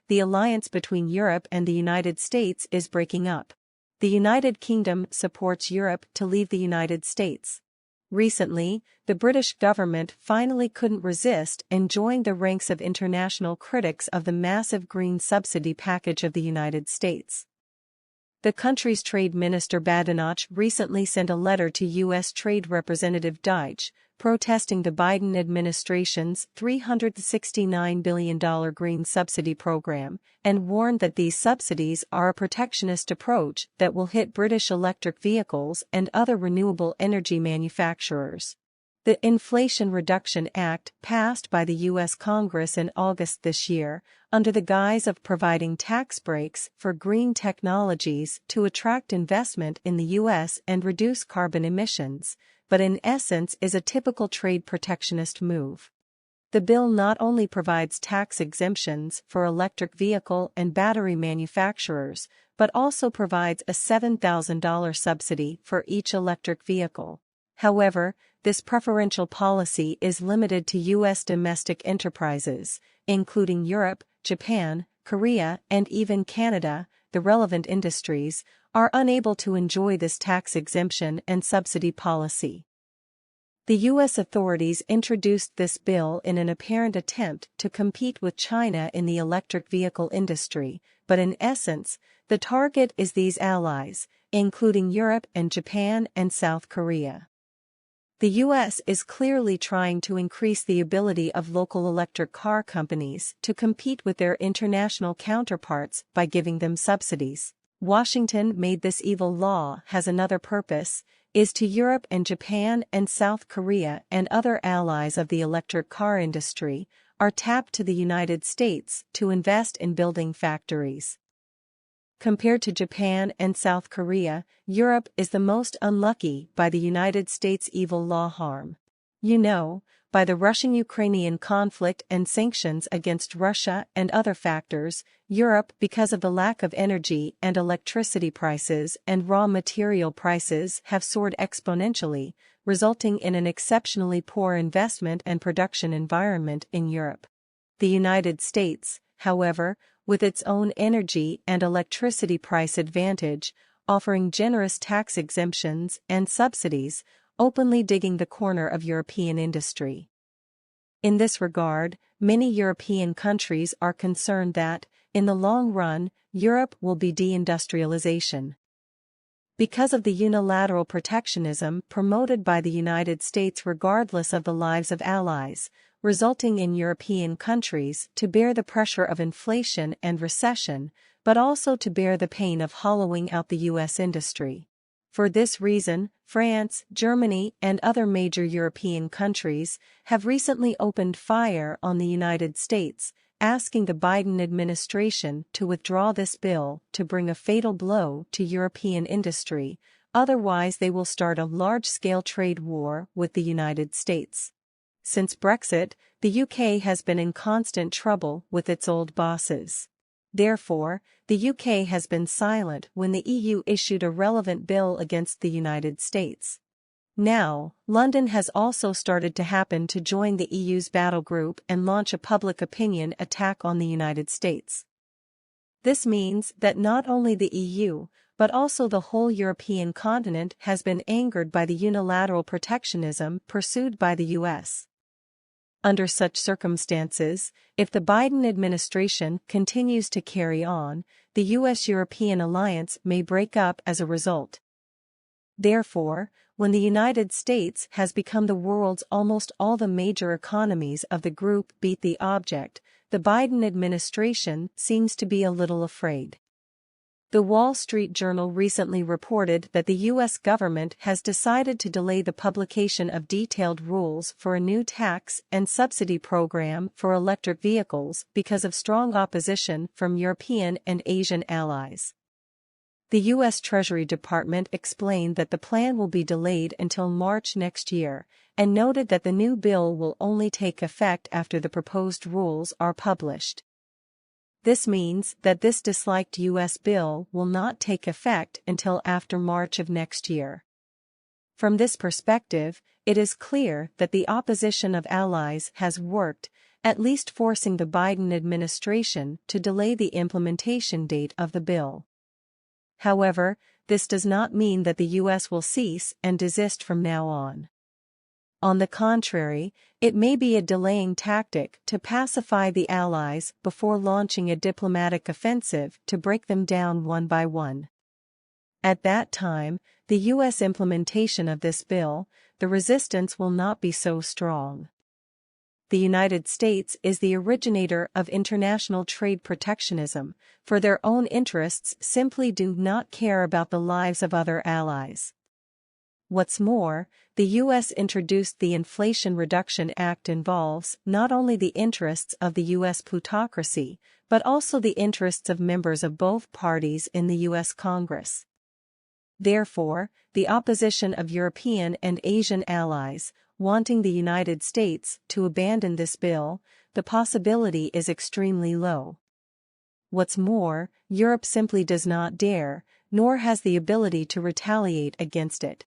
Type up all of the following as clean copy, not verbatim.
the alliance between Europe and the United States is breaking up. The United Kingdom supports Europe to leave the United States. Recently, the British government finally couldn't resist and joined the ranks of international critics of the massive green subsidy package of the United States. The country's Trade Minister Badenoch recently sent a letter to U.S. Trade Representative Deitch, protesting the Biden administration's $369 billion green subsidy program, and warned that these subsidies are a protectionist approach that will hit British electric vehicles and other renewable energy manufacturers. The Inflation Reduction Act passed by the U.S. Congress in August this year, under the guise of providing tax breaks for green technologies to attract investment in the U.S. and reduce carbon emissions, but in essence is a typical trade protectionist move. The bill not only provides tax exemptions for electric vehicle and battery manufacturers, but also provides a $7,000 subsidy for each electric vehicle. However, this preferential policy is limited to U.S. domestic enterprises, including Europe, Japan, Korea, and even Canada. The relevant industries are unable to enjoy this tax exemption and subsidy policy. The U.S. authorities introduced this bill in an apparent attempt to compete with China in the electric vehicle industry, but in essence, the target is these allies, including Europe and Japan and South Korea. The U.S. is clearly trying to increase the ability of local electric car companies to compete with their international counterparts by giving them subsidies. Washington made this evil law has another purpose, is to Europe and Japan and South Korea and other allies of the electric car industry, are tapped to the United States to invest in building factories. Compared to Japan and South Korea, Europe is the most unlucky by the United States' evil law harm. By the Russian-Ukrainian conflict and sanctions against Russia and other factors, Europe, because of the lack of energy and electricity prices and raw material prices have soared exponentially, resulting in an exceptionally poor investment and production environment in Europe. The United States, however, with its own energy and electricity price advantage, offering generous tax exemptions and subsidies, openly digging the corner of European industry. In this regard, many European countries are concerned that, in the long run, Europe will be deindustrialization. Because of the unilateral protectionism promoted by the United States regardless of the lives of allies, resulting in European countries to bear the pressure of inflation and recession, but also to bear the pain of hollowing out the U.S. industry. For this reason, France, Germany, and other major European countries have recently opened fire on the United States, asking the Biden administration to withdraw this bill to bring a fatal blow to European industry, otherwise they will start a large-scale trade war with the United States. Since Brexit, the UK has been in constant trouble with its old bosses. Therefore, the UK has been silent when the EU issued a relevant bill against the United States. Now, London has also started to happen to join the EU's battle group and launch a public opinion attack on the United States. This means that not only the EU, but also the whole European continent has been angered by the unilateral protectionism pursued by the US. Under such circumstances, if the Biden administration continues to carry on, the U.S.-European alliance may break up as a result. Therefore, when the United States has become the world's almost all the major economies of the group beat the object, the Biden administration seems to be a little afraid. The Wall Street Journal recently reported that the U.S. government has decided to delay the publication of detailed rules for a new tax and subsidy program for electric vehicles because of strong opposition from European and Asian allies. The U.S. Treasury Department explained that the plan will be delayed until March next year, and noted that the new bill will only take effect after the proposed rules are published. This means that this disliked U.S. bill will not take effect until after March of next year. From this perspective, it is clear that the opposition of allies has worked, at least forcing the Biden administration to delay the implementation date of the bill. However, this does not mean that the U.S. will cease and desist from now on. On the contrary, it may be a delaying tactic to pacify the allies before launching a diplomatic offensive to break them down one by one. At that time, the U.S. implementation of this bill, the resistance will not be so strong. The United States is the originator of international trade protectionism, for their own interests simply do not care about the lives of other allies. What's more, the U.S. introduced the Inflation Reduction Act involves not only the interests of the U.S. plutocracy, but also the interests of members of both parties in the U.S. Congress. Therefore, the opposition of European and Asian allies, wanting the United States to abandon this bill, the possibility is extremely low. What's more, Europe simply does not dare, nor has the ability to retaliate against it.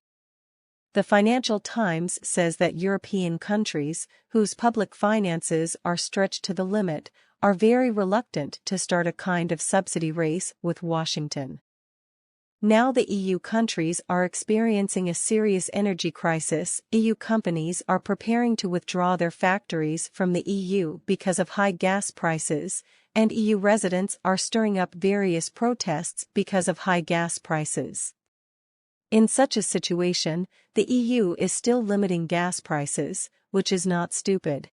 The Financial Times says that European countries, whose public finances are stretched to the limit, are very reluctant to start a kind of subsidy race with Washington. Now the EU countries are experiencing a serious energy crisis. EU companies are preparing to withdraw their factories from the EU because of high gas prices, and EU residents are stirring up various protests because of high gas prices. In such a situation, the EU is still limiting gas prices, which is not stupid.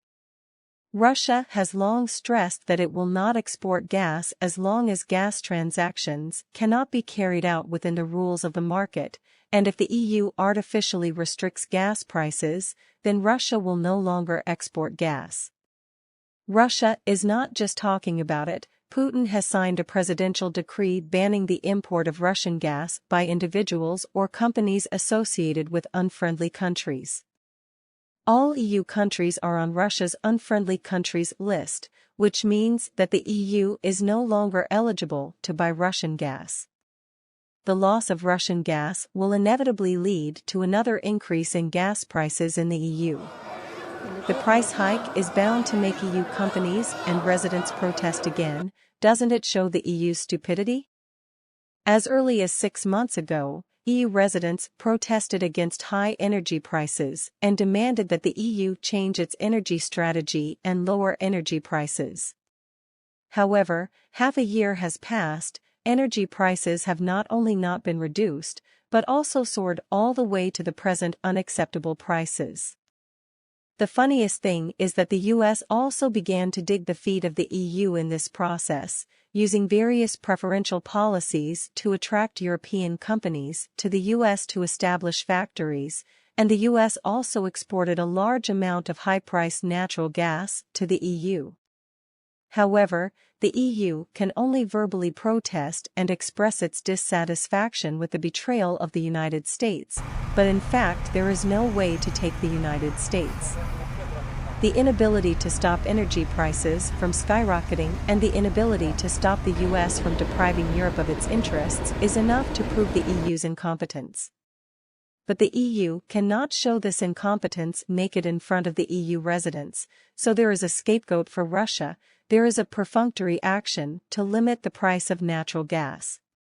Russia has long stressed that it will not export gas as long as gas transactions cannot be carried out within the rules of the market, and if the EU artificially restricts gas prices, then Russia will no longer export gas. Russia is not just talking about it. Putin has signed a presidential decree banning the import of Russian gas by individuals or companies associated with unfriendly countries. All EU countries are on Russia's unfriendly countries list, which means that the EU is no longer eligible to buy Russian gas. The loss of Russian gas will inevitably lead to another increase in gas prices in the EU. The price hike is bound to make EU companies and residents protest again. Doesn't it show the EU's stupidity? As early as 6 months ago, EU residents protested against high energy prices and demanded that the EU change its energy strategy and lower energy prices. However, half a year has passed, energy prices have not only not been reduced, but also soared all the way to the present unacceptable prices. The funniest thing is that the US also began to dig the feet of the EU in this process, using various preferential policies to attract European companies to the US to establish factories, and the US also exported a large amount of high-priced natural gas to the EU. However, the EU can only verbally protest and express its dissatisfaction with the betrayal of the United States, but in fact there is no way to take the United States. The inability to stop energy prices from skyrocketing and the inability to stop the US from depriving Europe of its interests is enough to prove the EU's incompetence. But the EU cannot show this incompetence naked in front of the EU residents, so there is a scapegoat for Russia. There is a perfunctory action to limit the price of natural gas.